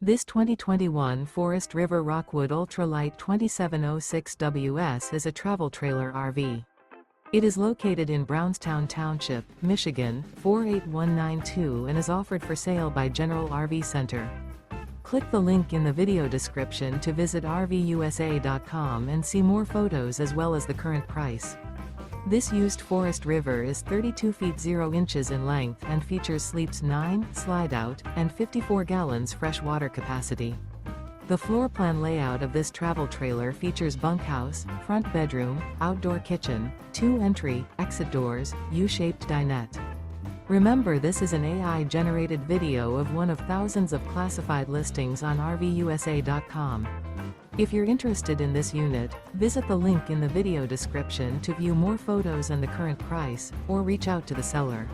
This 2021 Forest River Rockwood Ultralight 2706WS is a travel trailer RV. It is located in Brownstown Township, Michigan, 48192 and is offered for sale by General RV Center. Click the link in the video description to visit RVUSA.com and see more photos as well as the current price. This used Forest River is 32 feet 0 inches in length and features sleeps 9, slide-out, and 54 gallons fresh water capacity. The floor plan layout of this travel trailer features bunkhouse, front bedroom, outdoor kitchen, 2 entry, exit doors, U-shaped dinette. Remember, this is an AI-generated video of one of thousands of classified listings on RVUSA.com. If you're interested in this unit, visit the link in the video description to view more photos and the current price, or reach out to the seller.